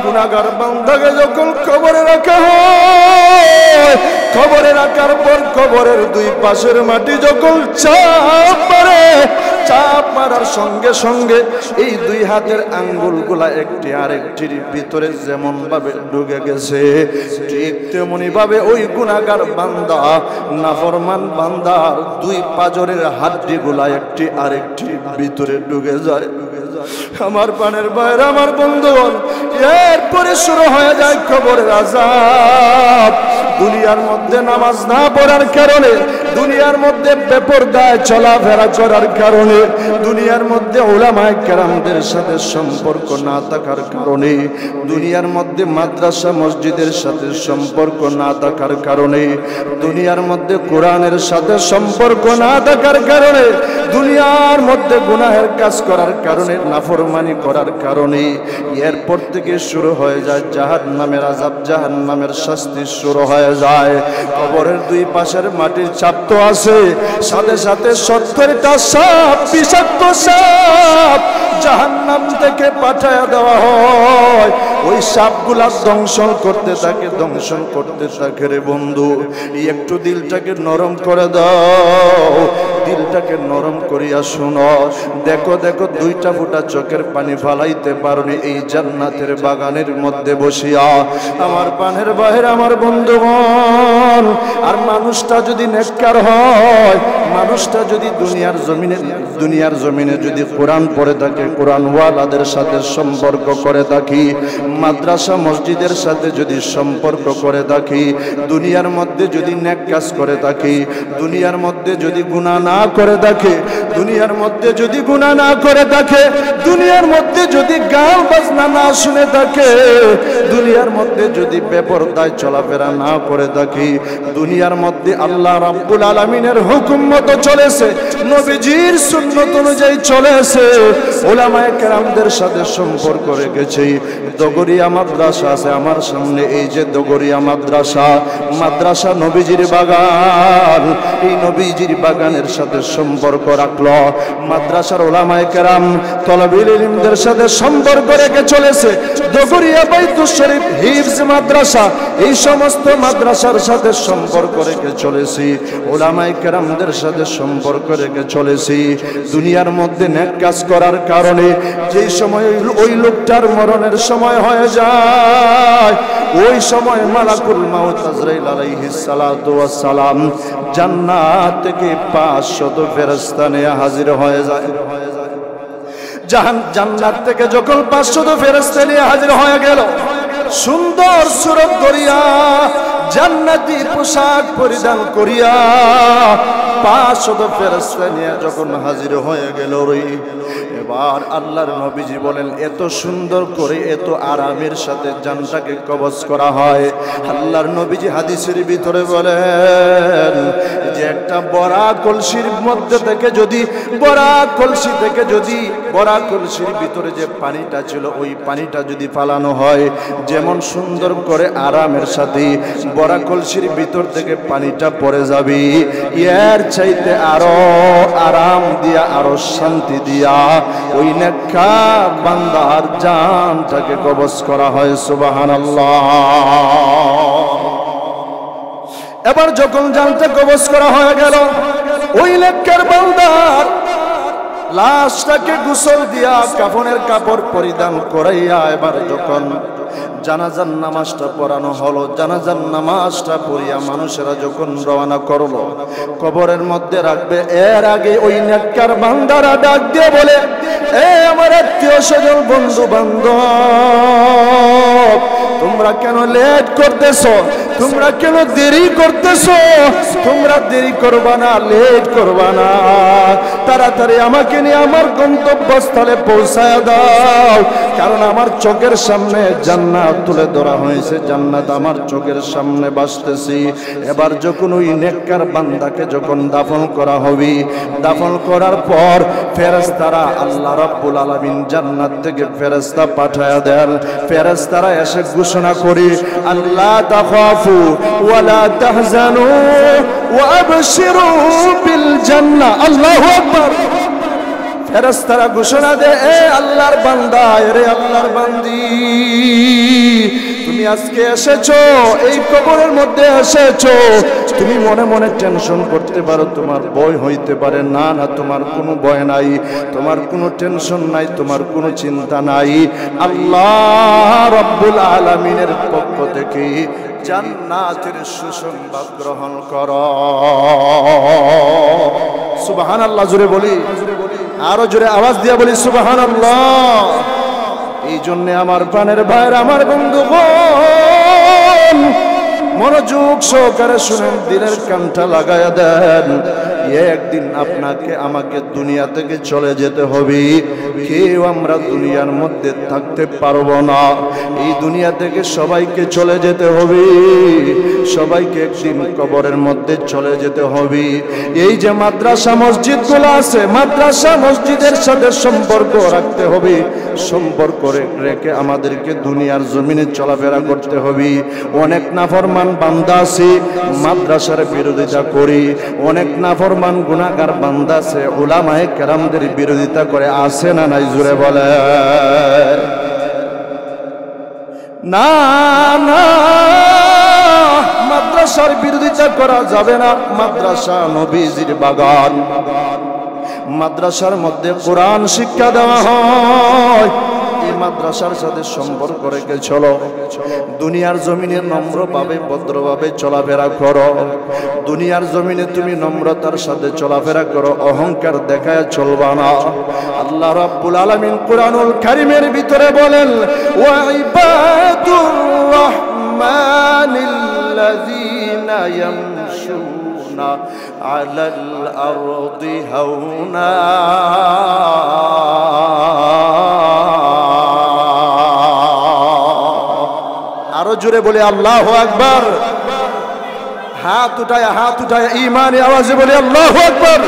গুনাহগার বান্দাকে যখন কবরে রাখা হয়, কবরে রাখার পর কবরের দুই পাশের মাটি যখন চাপ মারে, চাপ মারার সঙ্গে সঙ্গে এই দুই হাতের আঙ্গুলগুলা একটি আরেকটির ভিতরে যেমন ভাবে ঢুকে গেছে, ঠিক তেমনি ভাবে ওই গুনাহগার বান্দা, নাফরমান বান্দার দুই পাজরের হাড্ডিগুলা একটি আরেকটির ভিতরে ঢুকে যায়। আমার প্রাণের বাইরে আমার বন্ধুগণ, এরপরে শুরু হয়ে যায় কবরের আযাব। দুনিয়ার মধ্যে নামাজ না পড়ার কারণে, দুনিয়ার মধ্যে বেপরদায় চলাফেরা করার কারণে, দুনিয়ার মধ্যে উলামায়ে কেরামদের সাথে সম্পর্ক না থাকার কারণে, দুনিয়ার মধ্যে মাদ্রাসা মসজিদের সাথে সম্পর্ক না থাকার কারণে, দুনিয়ার মধ্যে কোরআনের সাথে সম্পর্ক না থাকার কারণে, দুনিয়ার মধ্যে গুনাহের কাজ করার কারণে, নাফরমানি করার কারণে এরপর থেকে শুরু হয়ে যায় জাহান্নামের আযাব, জাহান্নামের শাস্তি শুরু হয়ে যায়। কবরের দুই পাশের মাটির চাপ তো আছে, সাথে সাথে 70টা সাপ, বিষাক্ত সাপ জাহান্নাম থেকে পাঠায়া দেওয়া হয়। ওই সাপগুলা দংশন করতে থাকে, দংশন করতে থাকে। রে বন্ধু, একটু দিলটাকে নরম করে দাও, দিলটাকে নরম করিয়া শুনো। দেখো দেখো, 2টা ফোঁটা চোখের পানি ফালাইতে পারোনি এই জান্নাতের বাগানের মধ্যে বসিয়া। আমার পানের বাহির আমার বন্ধুগণ, আর মানুষটা যদি নেককার হয়, মানুষটা যদি দুনিয়ার জমিনে যদি কোরআন পড়ে থাকে, কোরআন ওয়ালাদের সাথে সম্পর্ক করে থাকি, মাদ্রাসা মসজিদের সাথে যদি সম্পর্ক করে থাকি, দুনিয়ার মধ্যে যদি নেক কাজ করে থাকি, দুনিয়ার মধ্যে যদি গুনাহ না করে থাকে, দুনিয়ার মধ্যে যদি গুনাহ না করে থাকে, দুনিয়ার মধ্যে যদি গান বাজনা না শুনে থাকে, দুনিয়ার মধ্যে যদি বেপরদায় চলাফেরা না করে থাকি, দুনিয়ার মধ্যে আল্লাহ রাব্বুল আলামিনের হুকুম মতো চলেছে, নবীজির সুন্নাত অনুযায়ী চলেছে, উলামায়ে কেরামদের সাথে সম্পর্ক রেখেছে। দগরিয়া মাদ্রাসা আছে আমার সামনে, এই যে দগরিয়া মাদ্রাসা, মাদ্রাসা নবীজির বাগান, এই নবীজির বাগানের সাথে সম্পর্ক রাখলো। মাদ্রাসার উলামায়ে কেরাম তলাবুল ইলমদের সাথে সম্পর্ক রেখে চলেছে। দগরিয়া বাইতুশ শরীফ হিফজ মাদ্রাসা, এই সমস্ত মাদ্রাসার সাথে সম্পর্ক রেখে চলেছি, উলামায়ে কেরামদের সাথে সম্পর্ক রেখে চলেছি। দুনিয়ার মধ্যে নেক কাজ করার কারণে যেই সময় ওই লোকটার মরণের সময় হয়ে যায়, ওই সময় মালাকুল মাউত আজরাইল আলাইহিস সালাতু ওয়াস সালাম জান্নাত থেকে 500 ফেরেশতা নিয়ে হাজির হয়ে যায়। জান্নাত থেকে যখন 500 ফেরেশতা নিয়ে হাজির হয়ে গেল, সুন্দর সুরত করিয়া, জান্নাতি পোশাক পরিধান করিয়া 500 ফেরেশতা নিয়ে যখন হাজির হয়ে গেল, এবার আল্লাহর নবীজি বলেন, এত সুন্দর করে এত আরামের সাথে জানটাকে কবজ করা হয়। আল্লাহর নবীজি হাদিসের ভিতরে বলেন যে একটা বড়া কলসির মধ্যে থেকে যদি, বড়া কলসি থেকে যদি, বড়া কলসির ভিতরে যে পানিটা ছিল, ওই পানিটা যদি ফালানো হয়, যেমন সুন্দর করে আরামের সাথে বড়া কলসির ভিতর থেকে পানিটা পড়ে যাবে, এর চাইতে আরো আরাম দিয়া, আরো শান্তি দিয়া ওই নেককার বান্দার জানটাকে কবজ করা হয়। সুবহানাল্লাহ। এবার যখন জানটা কবজ করা হয়ে গেল, ওই নেককার বান্দার লাশটাকে গোসল দিয়া, কাফনের কাপড় পরিধান করাইয়া, এবার যখন জানাজার নামাজটা পড়ানো হলো, জানাজার নামাজটা পড়িয়া মানুষেরা যখন রওনা করলো, কবরের মধ্যে রাখবে, এর আগে ওই নেককার বান্দারা ডাক দিয়ে বলে, এ আমার আত্মীয় স্বজন, বন্ধু বান্ধব, তোমরা কেন লেট করতেছো? তোমরা কেন দেরি করতেছো? তোমরা দেরি করবা না, লেট করবা না, তাড়াতাড়ি আমাকে নিয়ে আমার গন্তব্যস্থলে পৌঁছায় দাও, কারণ আমার চোখের সামনে জান্নাত তুলে ধরা হয়েছে, জান্নাত আমার চোখের সামনে ভাসতেছি। এবার যখন ওই নেককার বান্দাকে যখন দাফন করা হবে, দাফন করার পর ফেরেশতারা, আল্লাহ রাব্বুল আলামিন জান্নাত থেকে ফেরেশতা পাঠায়া দেন। ফেরেশতারা এসে ঘোষণা করে, আল্লাহ তাখাফু ওয়ালা তাহজানু ওয়া আবশিরু বিল জান্নাহ। আল্লাহু আকবার। ফেরেশতারা ঘোষণা দেয়, এ আল্লাহর বান্দা, রে আল্লাহর বান্দি, তুমি আজকে এসেছো, এই কবরের মধ্যে এসেছো, তুমি মনে মনে টেনশন করতে পারো, তোমার ভয় হইতে পারে, না না, তোমার কোনো ভয় নাই, তোমার কোনো টেনশন নাই, তোমার কোনো চিন্তা নাই। আল্লাহ রাব্বুল আলামিনের পক্ষ থেকে জান্নাতের সুসংবাদ গ্রহণ করো। সুবহানাল্লাহ, জোরে বলি। আরো জোরে আওয়াজ দিয়া বলি সুবহানাল্লাহ। এই জন্য আমার প্রাণের ভাইরা, আমার বন্ধুগণ, মনোযোগ সহকারে শুনেন, দিনের কানটা লাগায়া দেন। একদিন আপনাকে আমাকে দুনিয়া থেকে চলে যেতে হবে। কেউ আমরা দুনিয়ার মধ্যে থাকতে পারবো না। এই দুনিয়া থেকে সবাইকে চলে যেতে হবে। সবাইকে একদিন কবরের মধ্যে চলে যেতে হবে। এই যে মাদ্রাসা মসজিদগুলো আছে, মাদ্রাসা মসজিদের সাথে সম্পর্ক রাখতে হবে। সম্পর্ক রেখে আমাদেরকে দুনিয়ার জমিনে চলাফেরা করতে হবে। অনেক নাফরমান বান্দা আছে, মাদ্রাসার বিরোধিতা করি। অনেক নাফরমান গুনাহগার বান্দা আছে, উলামায়ে কেরামদের বিরোধিতা করে। আছে না নাই? জোরে বলে না। না, মাদ্রাসার বিরোধিতা করা যাবে না। মাদ্রাসা নবীজির বাগান। মাদ্রাসার মধ্যে কোরআন শিক্ষা দেওয়া হয়। এই মাদ্রাসার সাথে সম্পর্ক রেখে চলো। দুনিয়ার জমিনে নম্রভাবে ভদ্রভাবে চলাফেরা করো। দুনিয়ার জমিনে তুমি নম্রতার সাথে চলাফেরা করো, অহংকার দেখায় চলবা না। আল্লাহ রাব্বুল আলামিন কুরআনুল কারীমের ভিতরে বলেন, ওয়া ইবাদুর রাহমানিল্লাযীনা ইয়ামশুনা আলাল আরদি হাওনা। আরো জোরে বলে আল্লাহু আকবার। হাত উঠায় ঈমানি আওয়াজে বলে আল্লাহু আকবার।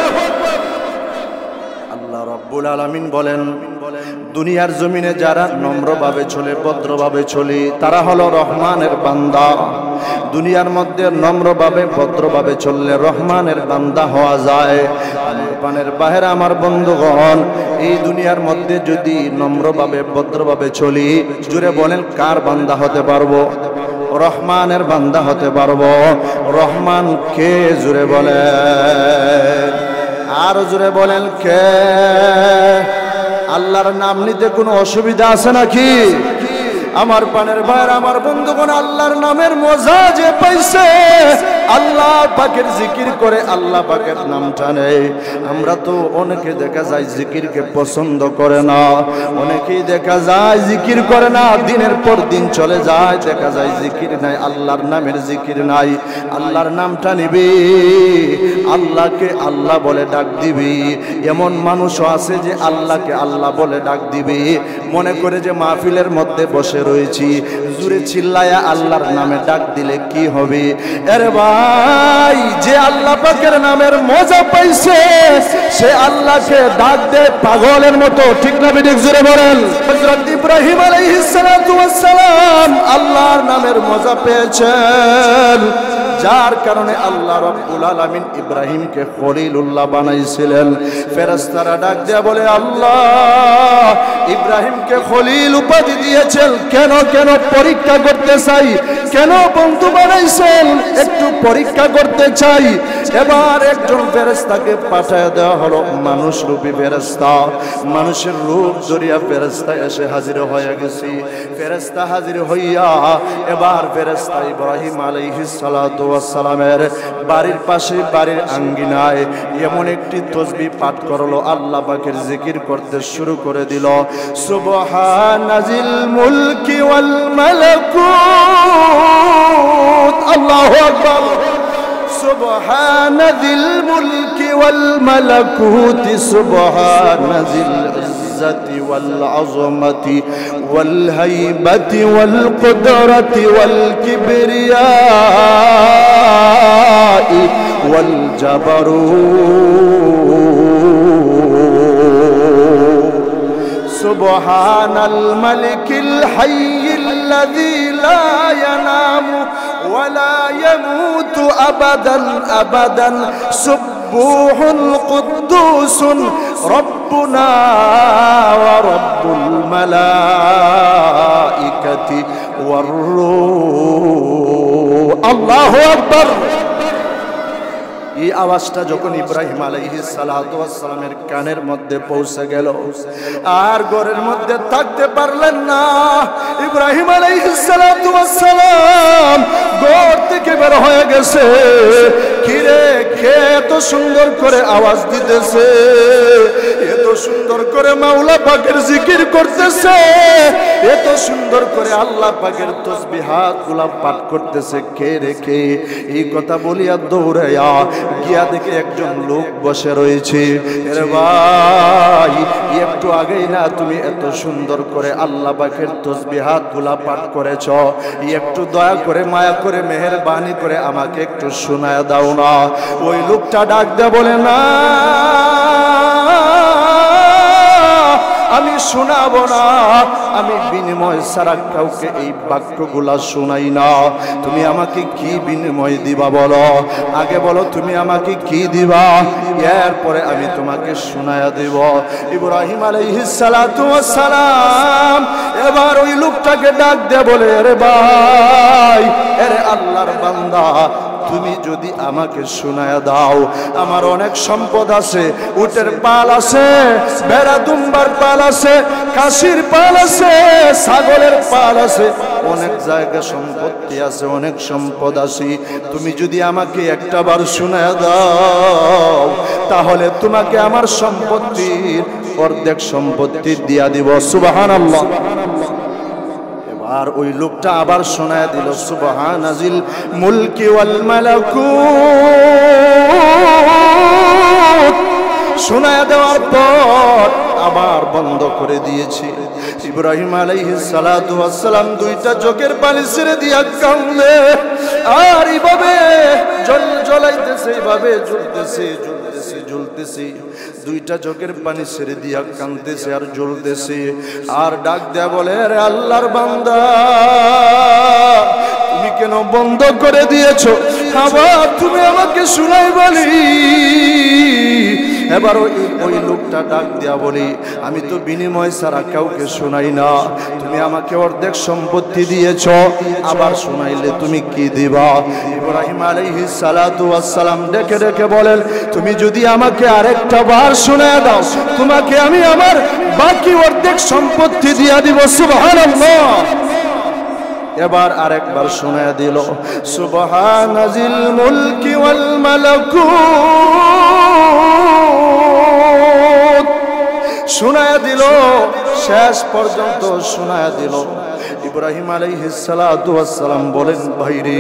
আল্লাহ রাব্বুল আলামিন বলেন, দুনিয়ার জমিনে যারা নম্রভাবে চলে, ভদ্রভাবে চলে, তারা হলো রহমানের বান্দা। দুনিয়ার মধ্যে নম্রভাবে ভদ্রভাবে চললে রহমানের বান্দা হওয়া যায়। আমার পানের বাহিরে আমার বন্ধুগণ, এই দুনিয়ার মধ্যে যদি নম্রভাবে ভদ্রভাবে চলি, জুড়ে বলেন কার বান্দা হতে পারবো? রহমানের বান্দা হতে পারবো। রহমান কে? জুড়ে বলেন, আর জুড়ে বলেন কে? আল্লাহর নাম নিতে কোনো অসুবিধা আছে নাকি? আমার পানের ভাইরা, আমার বন্ধুগণ, আল্লাহর নামের মজা যে পাইছে, আল্লাহ পাকের জিকির করে, আল্লাহ পাকের নামটা নেই। আমরা তো অনেকে দেখা যায় জিকিরকে পছন্দ করে না, অনেকেই দেখা যায় জিকির করে না, দিনের পর দিন চলে যায়, দেখা যায় জিকির নাই, আল্লাহর নামের জিকির নাই। আল্লাহর নামটা নিবি, আল্লাহকে আল্লাহ বলে ডাক দিবি। এমন মানুষও আছে যে আল্লাহকে আল্লাহ বলে ডাক দিবি, মনে করে যে মাহফিলের মধ্যে বসে রয়েছি, জুরে চিল্লায়া আল্লাহর নামে ডাক দিলে কি হবে? আরে ভাই, যে আল্লাহ পাকের নামের মজা পাইছে, সে আল্লাহকে ডাক দেয় পাগলের মতো। ঠিক না বেঠিক? জুরে বলেন। হযরত ইব্রাহিম আলাইহিস সালাতু ওয়াস সালাম আল্লাহর নামের মজা পেয়েছেন, যার কারণে আল্লাহ রাব্বুল আলামিন ইব্রাহিমকে খলিলুল্লাহ বানাইছিলেন। ফেরেশতারা ডাক দেয়া বলে, আল্লাহ ইব্রাহিমকে খলিল উপাধি দিয়েছেন কেন? কেন? পরীক্ষা করতে চাই। কেন বন্ধু বানাইছেন? একটু পরীক্ষা করতে চাই। এবার একজন ফেরেশতাকে পাঠিয়ে দেওয়া হলো, মানুষ রূপী ফেরেশতা। মানুষের রূপ ধরিয়া ফেরেশতা এসে হাজির হয়ে গেছে। ফেরেশতা হাজির হইয়া এবার ফেরেশতা ইব্রাহিম আলাইহিস সালাতু ওয়াস সালামের বাড়ির পাশে, বাড়ির আঙ্গিনায় এমন একটি তাসবিহ পাঠ করলো, আল্লাহ পাকের জিকির করতে শুরু করে দিল। সুবহানাজিল মুলকি ওয়াল মালাকুত, আল্লাহু আকবার। সুবহানাজিল মুলকি ওয়াল মালাকুত, সুবহানাজিল ইজ্জতি ওয়াল আযমাতি ওয়াল হাইবাতি ওয়াল কুদরাতি ওয়াল কিবরিয়াই ওয়াল জাবারুত। সুবহানাল মালিকিল হাইয়্যিল্লাযী লা ইয়ানামু ওয়া লা ইয়ামুতু আবাদান আবাদান। সুবহুল কুদ্দুসুন রব্বুনা ওয়া রব্বুল মালাইকাতি ওয়ার রূহ। আল্লাহু আকবার। এই আওয়াজটা যখন ইব্রাহিম আলাইহিস সালাতু ওয়াস সালামের কানের মধ্যে পৌঁছে গেল, আর ঘরের মধ্যে থাকতে পারলেন না। ইব্রাহিম আলাইহিস সালাতু ওয়াস সালাম ঘর থেকে বের হয়ে গেছে। কিরে, কে এত সুন্দর করে আওয়াজ দিতেছে? এত সুন্দর করে মাওলা পাকের জিকির করতেছে, এত সুন্দর করে আল্লাহ পাকের তাসবিহাত গুলা পাঠ করতেছে। কে রেখে এই কথা বলিয়া দৌড়াইয়া গিয়া দেখে একজন লোক বসে রয়েছে। আরে ভাই, একটু আগেই না তুমি এত সুন্দর করে আল্লাহ পাকের তাসবিহাত গুলা পাঠ করেছ, একটু দয়া করে মায়া করে মেহেরবানি করে আমাকে একটু শোনায় দাও না। ওই লোকটা ডাক দেয়া বলে, না আমি শোনাবো না, আমি বিনিময় ছাড়া কাউকে এই বাক্যগুলা শোনাই না। তুমি আমাকে কি বিনিময় দিবা বলো, আগে বলো তুমি আমাকে কি দিবা, এরপরে আমি তোমাকে শোনায়া দেব। ইব্রাহিম আলাইহিস সালাতু ওয়াস সালাম এবার ওই লোকটাকে ডাক দেয়া বলে, আরে ভাই, আরে আল্লাহর বান্দা, তুমি যদি আমাকে শোনায়া দাও, আমার অনেক সম্পদ আছে, উটের পাল আছে, ভেড়া দুম্বার পাল আছে, কাশির পাল আছে, ছাগলের পাল আছে, অনেক জায়গা সম্পত্তি আছে, অনেক সম্পদ আছে। তুমি যদি আমাকে একটা বার শোনায়া দাও, তাহলে তোমাকে আমার সম্পত্তির অর্ধেক সম্পত্তি দিয়া দিব। সুবহানাল্লাহ। আর ওই লোকটা আবার শোনায় দিল, সুবহানাজিল মুলকি ওয়াল মালাকুত। শোনায় দেওয়ার পর আবার বন্ধ করে দিয়েছে। ইব্রাহিম আলাইহিস সালাতু ওয়াস সালাম দুইটা চোখের পানি ছেড়ে দিয়া কান্দে, আর এইভাবে জ্বলাইতেছে, এইভাবে জ্বলতেছে জ্বলতেছে জ্বলতেছে, দুইটা চোখের পানি ছেড়ে দিয়া কাঁদতেছে আর জ্বলতেছে। আর ডাক দেয়া বলে, আরে আল্লাহর বান্দা, তুমি কেন বন্ধ করে দিয়েছো, আবার তুমি আমাকে শুনাই বলি। এবার ওই লোকটা ডাক দেয়া বলি, আমি তো বিনিময় ছাড়া কাউকে শোনাই না, তুমি আমাকে অর্ধেক সম্পত্তি দিয়েছ, আবার শোনাইলে তুমি কি দিবা? ইব্রাহিম আলাইহিস সালাতু ওয়াস সালাম ডেকে ডেকে বলেন, তুমি যদি আমাকে আরেকটা বার শোনায় দাও, তোমাকে আমি আমার বাকি অর্ধেক সম্পত্তি দিয়া দিব। সুবহানাল্লাহ। এবার আরেকবার শোনায় দিল, সুবহানাজিল মুলকি ওয়াল মালাকুত। শোনায় দিল, শেষ পর্যন্ত শোনায় দিল। ইব্রাহিম আলাইহিস সালাতু ওয়াস সালাম বলেন, ভাইরে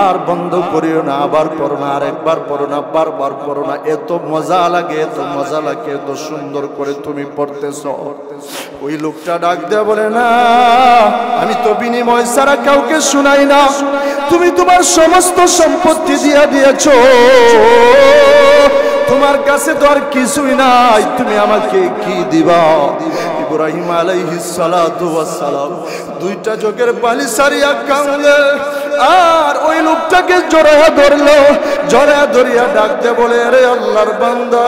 আর বন্ধ করিও না, আবার পড়ো না, আরেকবার পড়ো না, বারবার পড়ো না, এত মজা লাগে, এত মজা লাগে, এত সুন্দর করে তুমি পড়তেছ। ওই লোকটা ডাক দেয়া বলে, না আমি তো বিনিময় ছাড়া কাউকে শুনাই না, তুমি তোমার সমস্ত সম্পত্তি দিয়া দিয়েছো, তোমার কাছে তো আর কিছুই নাই, তুমি আমাকে কি দিবা? ইব্রাহিম আলাইহিস সালাতু ওয়াস সালাম দুইটা চোখের পানি সারিয়া কাঁদলে, আর ওই লোকটাকে জড়ায়া ধরলো, জড়ায়া ধরিয়া ডাকতে বলে, আরে আল্লাহর বান্দা,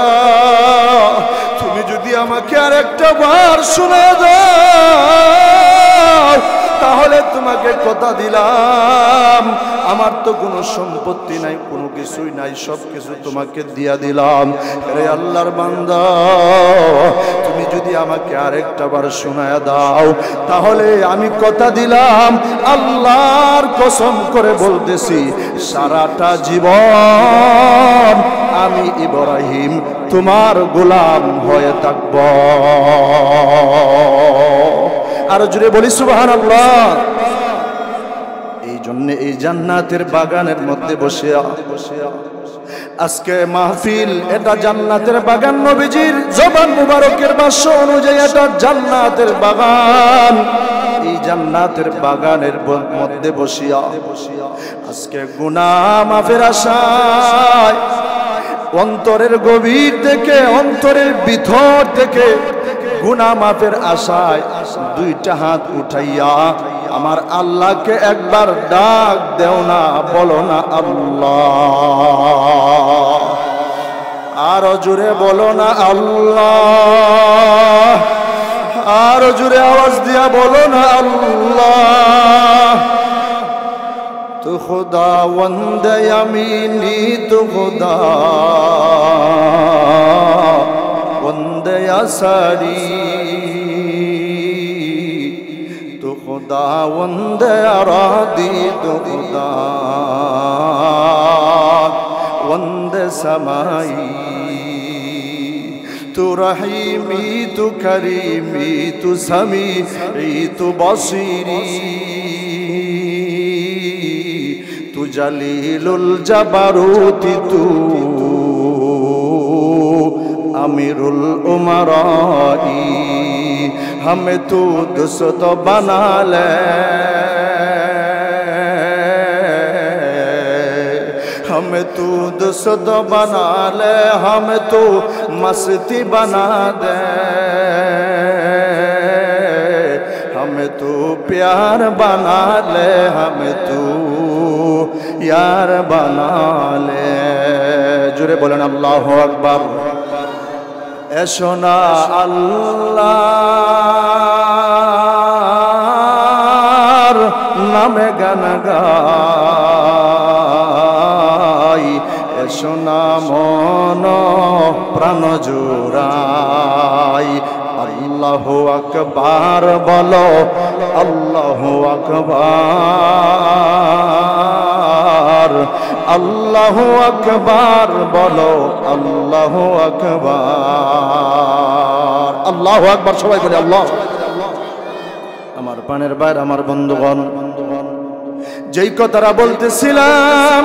তুমি যদি আমাকে আর একটা বার শোনায় দাও, তাহলে তোমাকে কথা দিলাম, আমার তো কোনো সম্পত্তি নাই, কোনো কিছুই নাই, সব কিছু তোমাকে দিয়া দিলাম। আরে আল্লাহর বান্দা, তুমি যদি আমাকে আরেকটা বার শোনায়া দাও, তাহলে আমি কথা দিলাম, আল্লাহর কসম করে বলতেছি, সারাটা জীবন আমি ইব্রাহিম তোমার গোলাম হয়ে থাকব। আর জুড়ে বলি সুবহানাল্লাহ। এই জন্য এই জান্নাতের বাগানের মধ্যে বসে আজকে মাহফিল, এটা জান্নাতের বাগান। নবীজির জবান মুবারকের ভাষ্য অনুযায়ী এটা জান্নাতের বাগান। এই জান্নাতের বাগানের মধ্যে বসিয়া আজকে গুনাহ মাফের আশায় অন্তরের গভীর থেকে, অন্তরের ভিতর থেকে গুনাহ মাফের আশায় দুইটা হাত উঠাইয়া আমার আল্লাহকে একবার ডাক দেও না, বলো না আল্লাহ। আরো জোরে বলো না আল্লাহ। আরো জোরে আওয়াজ দিয়া বলো না আল্লাহ। তো খুদা ওয়ান্দে ইয়ামিনি, তো খুদা ওয়ান্দে ইয়াসারি, তো খুদা ওয়ান্দে আরাদি, তো খুদা ওয়ান্দে সামাই। তু রহিমি তু করিমি তু সামিঈ তু বসিরি তু জলিলুল জাবারুতি তু আমিরুল উমারাই हमें तू दोस्त बना ले हमें तू दोस्त बना ले हमें तू मस्ती बना दे हमें तू प्यार बना ले हमें तू यार बना ले जुरे बोलें अल्लाहु अकबर एशोना अल्लाहर नामे गान गाई एशोना मन प्राण जुराई अल्लाहु अकबर बोलो अल्लाहु अकबर अल्लाहु अकबर बोलो अल्लाहु अकबर अल्लाहु अकबर सबाई बोले अल्लाह আমার প্রাণের ভাই আমার বন্ধুগণ যেই কথাটা বলতেছিলাম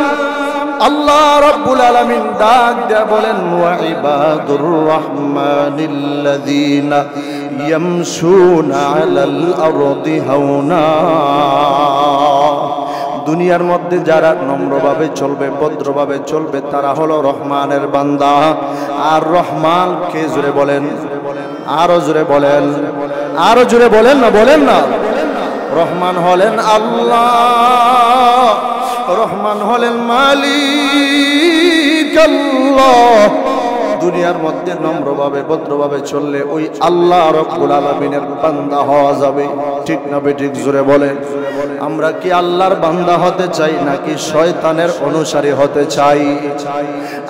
আল্লাহ রাব্বুল আলামিন ডাক দেয়া বলেন ওয়া ইবাদুর রাহমানিল্লাযীনা ইয়ামশুনা আলাল আরদি হাওনা দুনিয়ার মধ্যে যারা নম্রভাবে চলবে ভদ্রভাবে চলবে তারা হলো রহমানের বান্দা আর রহমান কে জোরে বলেন আরো জোরে বলেন আরো জোরে বলেন না রহমান হলেন আল্লাহ রহমান হলেন মালিক আল্লাহ দুনিয়ার মধ্যে নম্রভাবে ভদ্রভাবে চললে ওই আল্লাহ রাব্বুল আলামিনের বান্দা হওয়া যাবে ঠিক না বেঠিক জোরে বলেন আমরা কি আল্লাহর বান্দা হতে চাই নাকি শয়তানের অনুসারী হতে চাই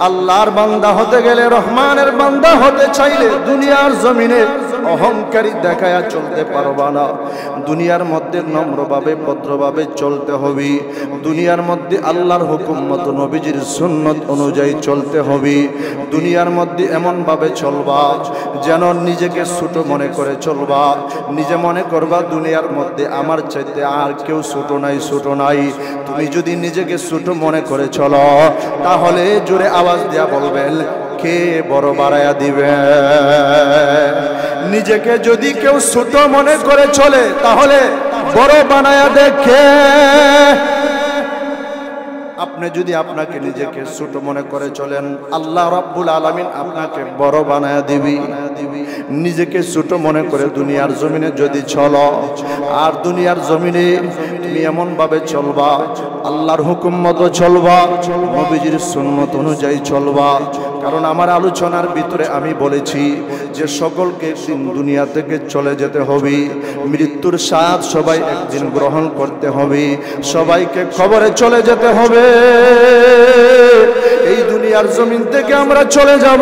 আল্লাহর বান্দা হতে গেলে রহমানের বান্দা হতে চাইলে দুনিয়ার জমিনে অহংকারী দেখায়া চলতে পারবা না দুনিয়ার মধ্যে নম্রভাবে ভদ্রভাবে চলতে হবে দুনিয়ার মধ্যে আল্লাহর হুকুম মতো নবীজির সুন্নত অনুযায়ী চলতে হবে দুনিয়ার মধ্যে এমন ভাবে চলবা যেন নিজেকে ছোট মনে করে চলবা নিজে মনে করবা দুনিয়ার মধ্যে আমার চাইতে আর কেউ ছোট নাই তুমি যদি নিজেকে ছোট মনে করে চলো তাহলে জোরে আওয়াজ দেয়া বলবেন কে বড় বাড়ায়া দিবে নিজেকে যদি কেউ ছোট মনে করে চলে তাহলে বড় বানায়া দেখে আপনি যদি আপনাকে নিজেকে ছোট মনে করে চলেন আল্লাহ রাব্বুল আলামিন আপনাকে বড় বানায়া দিবি নিজেকে ছোট মনে করে দুনিয়ার জমিনে যদি চলো আর দুনিয়ার জমিনে তুমি এমন ভাবে চলবা আল্লাহর হুকুম মতো চলবা নবীজির সুন্নাত অনুযায়ী চলবা কারণ আমার আলোচনার ভিতরে আমি বলেছি যে সকলকে একদিন দুনিয়া থেকে চলে যেতে হবে মৃত্যুর স্বাদ সবাই একদিন গ্রহণ করতে হবে সবাইকে কবরে চলে যেতে হবে এই দুনিয়ার জমিন থেকে আমরা চলে যাব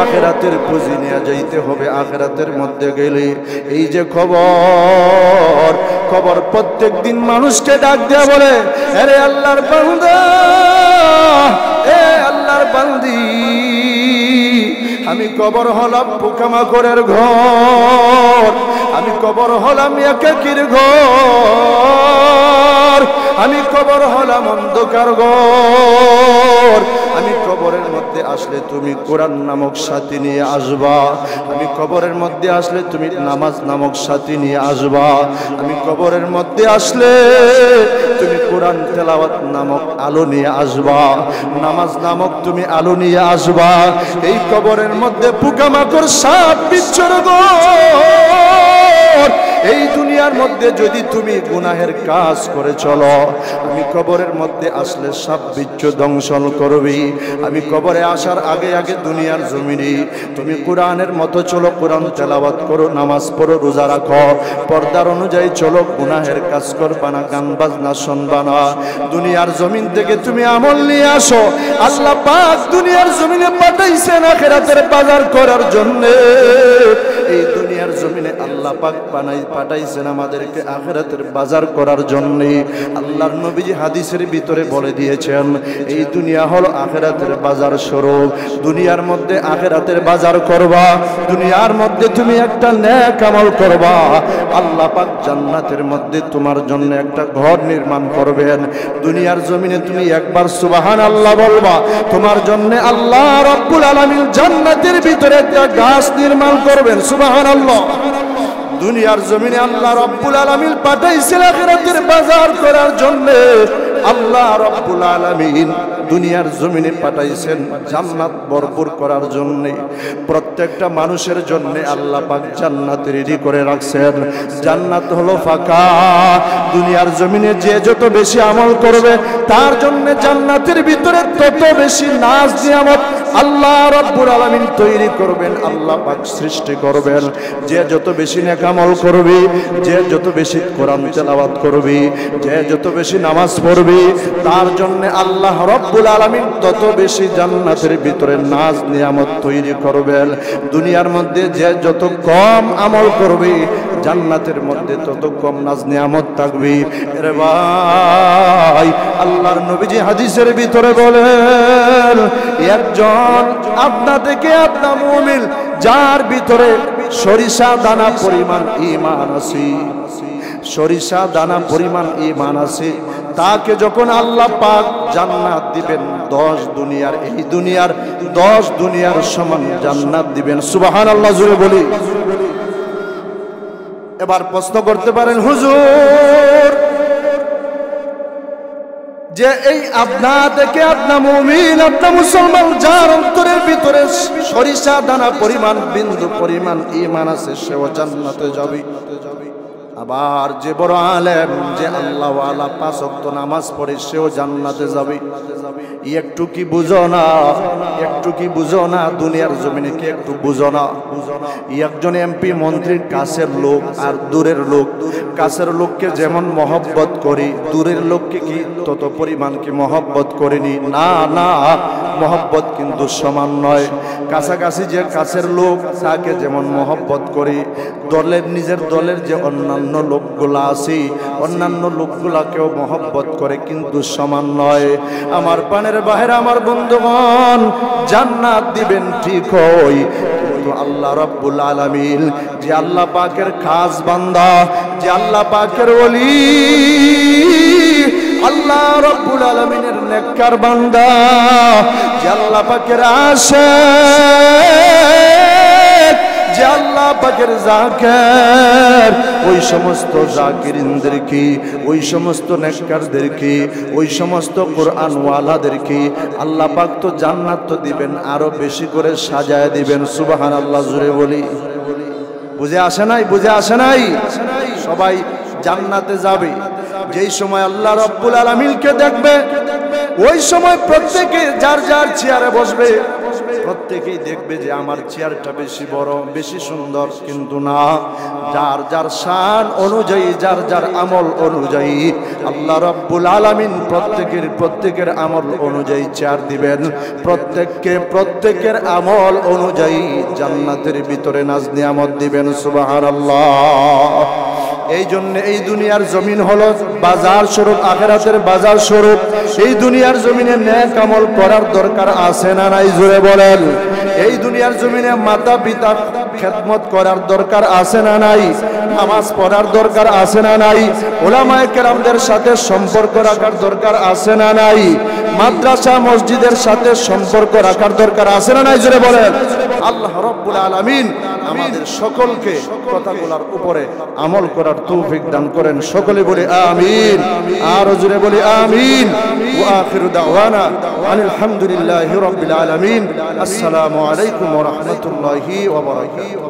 আখিরাতের পুঁজি নিয়ে যাইতে হবে আখিরাতের মধ্যে গেলে এই যে খবর প্রত্যেক দিন মানুষকে ডাক দেয়া বলে আরে আল্লাহর বান্দা এ আল্লাহর বান্দি আমি কবর হলাম পোকামাকড়ের ঘর আমি কবর হলাম একাকীর ঘর আমি কবর হলাম অন্ধকার ঘর আমি কবরের মধ্যে আসলে তুমি কোরআন নামক সাথী নিয়ে আসবা আমি কবরের মধ্যে আসলে তুমি নামাজ নামক সাথী নিয়ে আসবা আমি কবরের মধ্যে আসলে তুমি কোরআন তেলাওয়াত নামক আলো নিয়ে আসবা নামাজ নামক তুমি আলো নিয়ে আসবা এই কবরের মধ্যে পোকামাকড় সাপ বিচ্ছুর ঘর এই দুনিয়ার মধ্যে যদি তুমি গুনাহের কাজ করে চলো আমি কবরের মধ্যে আসলে সব বিচ্ছু ধ্বংসন করবি আমি কবরে আসার আগে আগে দুনিয়ার জমিনে তুমি কোরআনের মতো চলো কোরআন তেলাওয়াত করো নামাজ পড়ো রোজা রাখো পর্দার অনুযায়ী চলো গুনাহের কাজ করবা না গান বাজনা শুনবা না দুনিয়ার জমিন থেকে তুমি আমল নিয়ে আসো আল্লাহ পাক দুনিয়ার জমিনে পাঠাইছেন আখিরাতের বাজার করার জন্য এই দুনিয়ার জমিন জমিনে আল্লাহ পাক পাঠাইছেন আমাদেরকে আখিরাতের বাজার করার জন্য। আল্লাহর নবীজি হাদিসের ভিতরে বলে দিয়েছেন, এই দুনিয়া হলো আখিরাতের বাজার স্বরূপ। দুনিয়ার মধ্যে আখিরাতের বাজার করবা, দুনিয়ার মধ্যে তুমি একটা নেক আমল করবা, আল্লাহ পাক জান্নাতের মধ্যে তোমার জন্য একটা ঘর নির্মাণ করবেন। দুনিয়ার জমিনে তুমি একবার সুবহানাল্লাহ বলবা, তোমার জন্য আল্লাহ রাব্বুল আলামিন জান্নাতের ভিতরে একটা গাছ নির্মাণ করবেন। সুবহানাল্লাহ। দুনিয়ার জমিনে আল্লাহ রাব্বুল আলামিন পাঠাইছেন আখিরাতের বাজার করার জন্য। আল্লাহ রাব্বুল আলামিন দুনিয়ার জমিনে পাঠাইছেন জান্নাত ভরপুর করার জন্য। প্রত্যেকটা মানুষের জন্য আল্লাহ পাক জান্নাত রেডি করে রাখছেন। জান্নাত হলো ফাঁকা। দুনিয়ার জমিনে যে যত বেশি আমল করবে তার জন্য জান্নাতের ভিতরে তত বেশি নাজ নিয়ামত আল্লাহ রাব্বুল আলামিন তৈরি করবেন, আল্লাহ পাক সৃষ্টি করবেন। যে যত বেশি নেক আমল করবে, যে যত বেশি কোরআন তেলাওয়াত করবে, যে যত বেশি নামাজ পড়বে, তার জন্য আল্লাহ রাব্বুল আলামিন তত বেশি জান্নাতের ভিতরে নাজ নিয়ামত তৈরি করবেন। দুনিয়ার মধ্যে যে যত কম আমল করবে জান্নাতের মধ্যে তত কম নাজ নিয়ামত থাকবে। রে ভাই, আল্লাহর নবীজি হাদিসের ভিতরে বলেন, একজন আপনা থেকে আপনা মুমিন যার ভিতরে সরিষা দানা পরিমাণ ঈমান আছে, সরিষা দানা পরিমাণ ঈমান আছে, তাকে যখন আল্লাহ পাক জান্নাত দিবেন 10 দুনিয়ার, এই দুনিয়ার 10 দুনিয়ার সমান জান্নাত দিবেন। সুবহানাল্লাহ জোরে বলি। এবার প্রশ্ন করতে পারেন, হুজুর যে এই আপনা থেকে আপনা মুমিন, আপনা মুসলমান যার অন্তরের ভিতরে সরিষা দানা পরিমাণ বিন্দু পরিমাণ ঈমান আছে সেও জান্নাতে যাবে। আবার যে বড় আলেম, যে আল্লাহ ওয়ালা 5 ওয়াক্ত নামাজ পড়ে সেও জান্নাতে যাবে। একটু কি বুঝো না? একটু কি বুঝো না? দুনিয়ার জমিনে কি একটু বুঝো না? একজন এমপি মন্ত্রীর কাছের লোক আর দূরের লোক, কাছের লোককে যেমন মহব্বত করি দূরের লোককে কি তত পরিমাণ কি মহব্বত করিনি? না না, মহব্বত কিন্তু সমান নয়। কাছাকাছি যে কাছের লোক তাকে যেমন মহব্বত করি, দলের নিজের দলের যে অন্যান্য লোকগুলা আছে অন্যান্য লোকগুলাকেও মহব্বত করে, কিন্তু সমান নয়। আমার পানের বাহিরে আমার বন্ধুগণ, জান্নাত দিবেন ঠিক হয়, কিন্তু আল্লাহ রাব্বুল আলামিন যে আল্লাহ পাকের খাস বান্দা, যে আল্লাহ পাকের ওলি, আল্লাহ রাব্বুল আলামিনের নেককার বান্দা, যে আল্লাহ পাকের আশিক, যে আল্লাহ পাকের জাকির, ওই সমস্ত জাকিরিনদেরকে, ওই সমস্ত নেককারদেরকে, ওই সমস্ত কোরআন ওয়ালাদেরকে আল্লাহ পাক তো জান্নাত তো দিবেন, আরো বেশি করে সাজায় দিবেন। সুবহানাল্লাহ জোরে বলি। বুঝে আসে নাই? বুঝে আসে নাই? সবাই জান্নাতে যাবে। যেই সময় আল্লাহ রাব্বুল আলামিনকে দেখবে ওই সময় প্রত্যেকে যার যার চেয়ারে বসবে, প্রত্যেকেই দেখবে যে আমার চেয়ারটা বেশি বড়, বেশি সুন্দর, কিন্তু না, যার যার শান অনুযায়ী, যার যার আমল অনুযায়ী আল্লাহ রাব্বুল আলামিন প্রত্যেকের আমল অনুযায়ী চেয়ার দিবেন। প্রত্যেকের আমল অনুযায়ী জান্নাতের ভিতরে নাজ নিয়ামত দিবেন। সুবহানাল্লাহ। এই জন্য এই দুনিয়ার জমিন হলো বাজার স্বরূপ, আখিরাতের বাজার স্বরূপ। এই দুনিয়ার জমিনে নেক আমল করার দরকার আছে না নাই? জোরে বলেন। এই দুনিয়ার জমিনে মাতা পিতা খেদমত করার দরকার আছে না নাই? নামাজ পড়ার দরকার আছে না নাই? উলামায়ে কেরামদের সাথে সম্পর্ক রাখার দরকার আছে না নাই? মাদ্রাসা মসজিদের সাথে সম্পর্ক রাখার দরকার আছে না নাই? জোরে বলেন। আল্লাহ রাব্বুল আলামিন আমাদের সকলকে কথাগুলোর উপরে আমল করার তৌফিক দান করেন। সকলে বলি আমিন, আর জোরে বলি আমিন। ওয়া আখিরু দাওয়ানা আনিল হামদুলিল্লাহি রাব্বিল আলামিন। আসসালামু আলাইকুম ওয়া রাহমাতুল্লাহি ওয়া বারাকাতুহু।